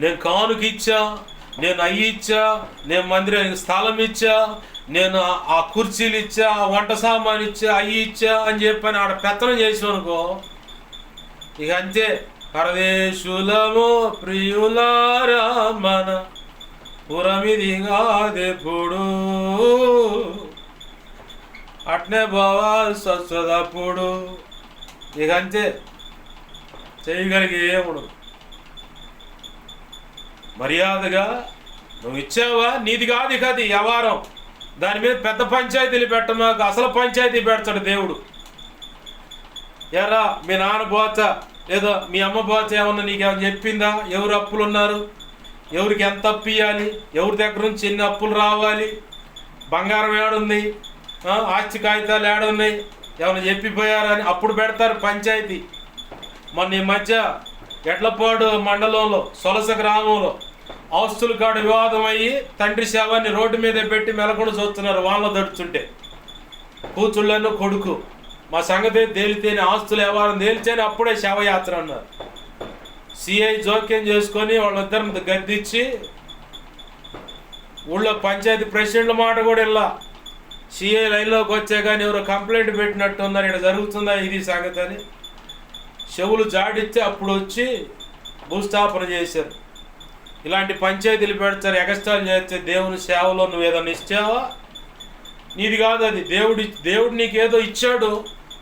నేను కానుక ఇచ్చా, నేను అయ్యి ఇచ్చా, నేను మందిరానికి స్థలం ఇచ్చా, నేను ఆ కుర్చీలు ఇచ్చా, ఆ వంట సామాన్ ఇచ్చా, అయ్యి ఇచ్చా అని చెప్పని ఆడ పెత్తనం చేసామనుకో, ఇక అంతే. పరదేశులము ప్రియులారా మన పురమిది కాదెప్పుడు, అట్నే పోవాల్సి వస్తుంది అప్పుడు. ఇక అంతే, చేయగలిగే ఏముడు. మర్యాదగా నువ్వు ఇచ్చావా, నీది కాదు ఇక అది వ్యవహారం. దాని మీద పెద్ద పంచాయతీలు పెట్టమాక, అసలు పంచాయతీ పెడతాడు దేవుడు. ఎరా మీ నాన్న బోచ ఏదో మీ అమ్మ బోచ ఏమన్నా నీకేమన్నా చెప్పిందా? ఎవరు అప్పులు ఉన్నారు, ఎవరికి ఎంత అప్పు ఇవ్వాలి, ఎవరి దగ్గర నుంచి ఎన్ని అప్పులు రావాలి, బంగారం ఏడుంది, ఆస్తి కాగితాలు ఏడున్నాయి, ఏమైనా చెప్పిపోయారని అప్పుడు పెడతారు పంచాయతీ. మొన్న ఈ మధ్య ఎడ్లపాడు మండలంలో సొలస గ్రామంలో ఆస్తుల కాడ వివాదం అయ్యి తండ్రి శవాన్ని రోడ్డు మీద పెట్టి మెలకుండా చూస్తున్నారు. వాళ్ళ దడుచుంటే కూతుళ్ళను కొడుకు మా సంగతి తేలితేనే, ఆస్తుల వ్యవహారం తేలితేనే అప్పుడే శవయాత్ర అన్నారు. సిఐ జోక్యం చేసుకొని వాళ్ళిద్దరిని గద్దించి ఊళ్ళో పంచాయతీ ప్రెసిడెంట్ల మాట కూడా ఇలా సిఐ లైన్లోకి వచ్చే కానీ ఎవరో కంప్లైంట్ పెట్టినట్టు ఉన్నారు, ఇక్కడ జరుగుతుందా ఇది సంగతి అని చెవులు జాడిస్తే అప్పుడు వచ్చి భూస్థాపన చేశారు. ఇలాంటి పంచాయతీలు పెడతారు, ఎగస్టాల్ చేస్తే దేవుని సేవలో నువ్వు ఏదైనా ఇచ్చావా? నీది కాదు అది. దేవుడు నీకేదో ఇచ్చాడు,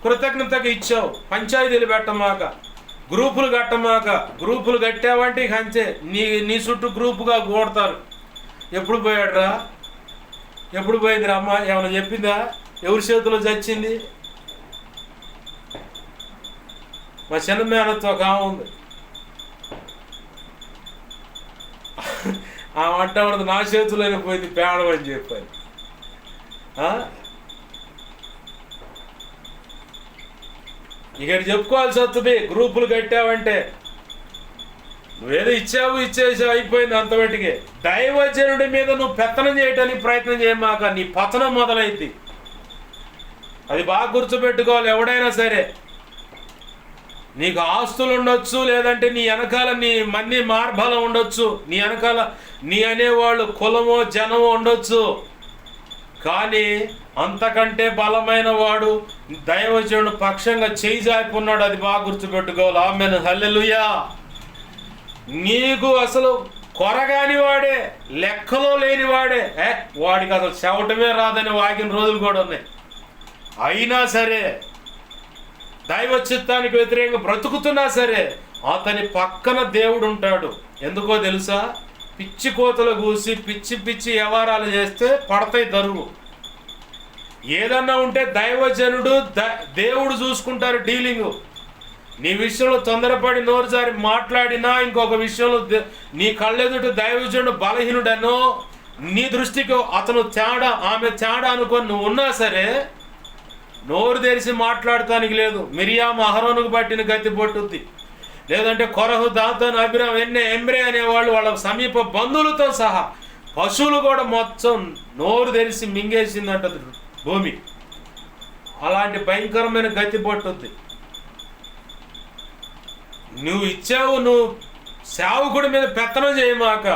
కృతజ్ఞతగా ఇచ్చావు. పంచాయతీలు పెట్టమాక, గ్రూపులు కట్టమాక. గ్రూపులు కట్టావంటే ఇక అంతే, నీ చుట్టూ గ్రూపుగా కూడతారు. ఎప్పుడు పోయాడురా, ఎప్పుడు పోయిందిరా అమ్మ, ఏమైనా చెప్పిందా? ఎవరి చేతిలో చచ్చింది? మా చిన్న మేనత్తో ఒక ఆమె ఉంది, ఆమె అంటా ఉన్నది నా చేతుల్లోనే పోయింది పేడం అని చెప్పాను. ఇక్కడ చెప్పుకోవాల్సి వస్తుంది. గ్రూపులు కట్టావంటే నువ్వేదో ఇచ్చేసావు, అయిపోయింది అంతమటికే. దైవజనుడి మీద నువ్వు పెత్తనం చేయడానికి ప్రయత్నం చేయమాక, నీ పతనం మొదలైంది. అది బాగా గుర్తుపెట్టుకోవాలి. ఎవడైనా సరే నీకు ఆస్తులు ఉండొచ్చు, లేదంటే నీ వెనకాల నీ మంది మార్బలం ఉండొచ్చు, నీ వెనకాల నీ అనేవాళ్ళు కులమో జనమో ఉండొచ్చు, కానీ అంతకంటే బలమైన వాడు దైవజనుడు పక్షంగా చేయి జాపున్నాడు. అది బాగా గుర్తుపెట్టుకోవాలి. ఆమేన్, హల్లెలూయా. నీకు అసలు కొరగాని వాడే, లెక్కలో లేని వాడే, వాడికి అసలు చెవటమే రాదని వాగిన రోజులు కూడా ఉన్నాయి. అయినా సరే దైవ చిత్తానికి వ్యతిరేకంగా బ్రతుకుతున్నా సరే అతని పక్కన దేవుడు ఉంటాడు. ఎందుకో తెలుసా? పిచ్చి కోతలు కూసి పిచ్చి పిచ్చి వ్యవహారాలు చేస్తే పడతాయి దరువు. ఏదన్నా ఉంటే దైవజనుడు దేవుడు చూసుకుంటారు డీలింగు. నీ విషయంలో తొందరపడి నోరు జారి మాట్లాడినా, ఇంకొక విషయంలో నీ కళ్ళెదుట దైవజనుడు బలహీనుడనో, నీ దృష్టికి అతను తేడా, ఆమె తేడా అనుకొని నువ్వు ఉన్నా సరే నోరు తెరిచి మాట్లాడటానికి లేదు. మిరియాము అహరోనుకు పట్టిన గతి పట్టుద్ది, లేదంటే కొరహు, దాతాను, అభిరామ్, ఎంబ్రే అనేవాళ్ళు వాళ్ళ సమీప బంధువులతో సహా పశువులు కూడా మొత్తం నోరు తెరిచి మింగేసిందంటది భూమి. అలాంటి భయంకరమైన గతి పట్టుద్ది. నువ్వు ఇచ్చావు, నువ్వు సేవకుడి మీద పెత్తనం చేయమాక.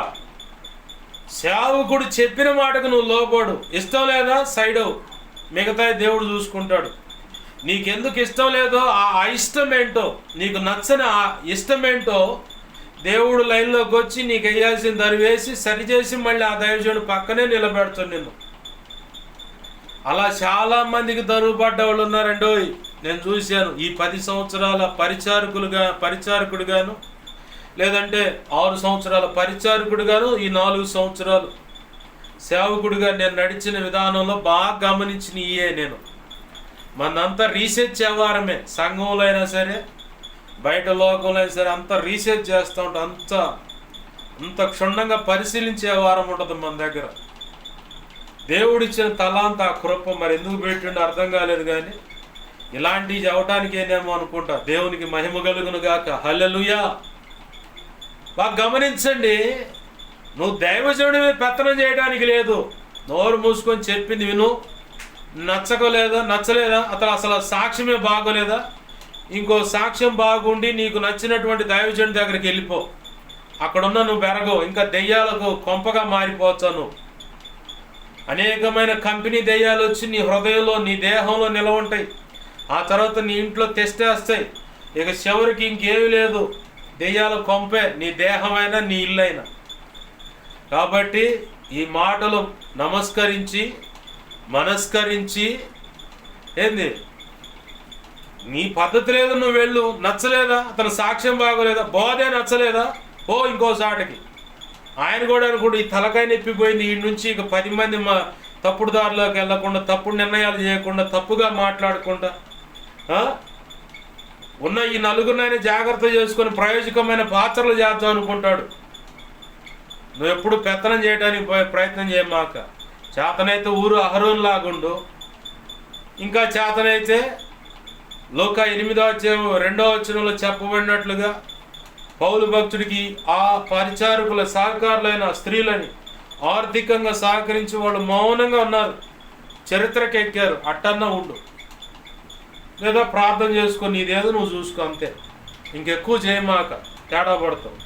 సేవకుడు చెప్పిన మాటకు నువ్వు లోబడు. ఇష్టం లేదా సైడ్ అవు, మిగతా దేవుడు చూసుకుంటాడు. నీకెందుకు ఇష్టం లేదో ఆ ఇష్టం ఏంటో, నీకు నచ్చని ఆ ఇష్టమేంటో దేవుడు లైన్లోకి వచ్చి నీకు వేయాల్సిన దరి వేసి సరిచేసి మళ్ళీ ఆ దైవజనుడు పక్కనే నిలబెడతాడు నిన్ను. అలా చాలామందికి దరువుపడ్డ వాళ్ళు ఉన్నారండో. నేను చూశాను. ఈ 10 సంవత్సరాల పరిచారకుడుగాను, లేదంటే 6 సంవత్సరాల పరిచారకుడుగాను, ఈ 4 సంవత్సరాలు సేవకుడిగా నేను నడిచిన విధానంలో బాగా గమనించిన నేను మనంతా రీసెర్చ్ వ్యవహారమే. సంఘంలో అయినా సరే, బయట లోకంలో అయినా సరే, అంతా రీసెర్చ్ చేస్తూ ఉంటాం. అంత క్షుణ్ణంగా పరిశీలించే వ్యవహారం ఉంటుంది మన దగ్గర. దేవుడిచ్చిన తలాంత ఆ కృప మరి ఎందుకు పెట్టిండో అర్థం కాలేదు, కానీ ఇలాంటివి చెప్పడానికి ఏనేమో అనుకుంటా. దేవునికి మహిమ కలుగును గాక, హల్లెలూయా. బాగా గమనించండి. నువ్వు దైవజనుడి మీద పెత్తనం చేయడానికి లేదు. నోరు మూసుకొని చెప్పింది విను. నచ్చలేదా అసలు సాక్ష్యమే బాగోలేదా, ఇంకో సాక్ష్యం బాగుండి నీకు నచ్చినటువంటి దైవజనుడి దగ్గరికి వెళ్ళిపో. అక్కడున్న నువ్వు బెరగవు, ఇంకా దెయ్యాలకు కొంపగా మారిపోవచ్చు నువ్వు. అనేకమైన కంపెనీ దెయ్యాలు వచ్చి నీ హృదయంలో నీ దేహంలో నిలవ ఉంటాయి. ఆ తర్వాత నీ ఇంట్లో తెస్తేస్తాయి. ఇక చివరికి ఇంకేమీ లేదు, దెయ్యాల కొంపే నీ దేహమైనా నీ ఇల్లైనా. కాబట్టి ఈ మాటలు నమస్కరించి మనస్కరించి ఏంది నీ పద్ధతి లేదు, నువ్వు వెళ్ళు. నచ్చలేదా, అతని సాక్ష్యం బాగోలేదా, బోధే నచ్చలేదా, ఓ ఇంకో సాటికి. ఆయన కూడా అనుకుంటు ఈ తలకాయ నొప్పిపోయింది, ఈ నుంచి ఇక 10 మంది మా తప్పుడు దారిలోకి వెళ్ళకుండా, తప్పుడు నిర్ణయాలు చేయకుండా, తప్పుగా మాట్లాడకుండా ఉన్న ఈ నలుగురినైనా జాగ్రత్త చేసుకొని ప్రయోజకమైన పాత్రలు చేద్దాం అనుకుంటాడు. నువ్వు ఎప్పుడు పెత్తనం చేయడానికి ప్రయత్నం చేయమాక. చేతనైతే ఊరు అహరోన్ లాగుండు, ఇంకా చేతనైతే లోక 8వ వచనంలో చెప్పబడినట్లుగా పౌలు భక్తుడికి ఆ పరిచారకుల సహకారులైన స్త్రీలని ఆర్థికంగా సహకరించి వాళ్ళు మౌనంగా ఉన్నారు, చరిత్రకి ఎక్కారు. అట్టన్నా ఉండు, లేదా ప్రార్థన చేసుకొని నీదేదో నువ్వు చూసుకో, అంతే. ఇంకెక్కువ చేయమాక, తేడా పడతావు.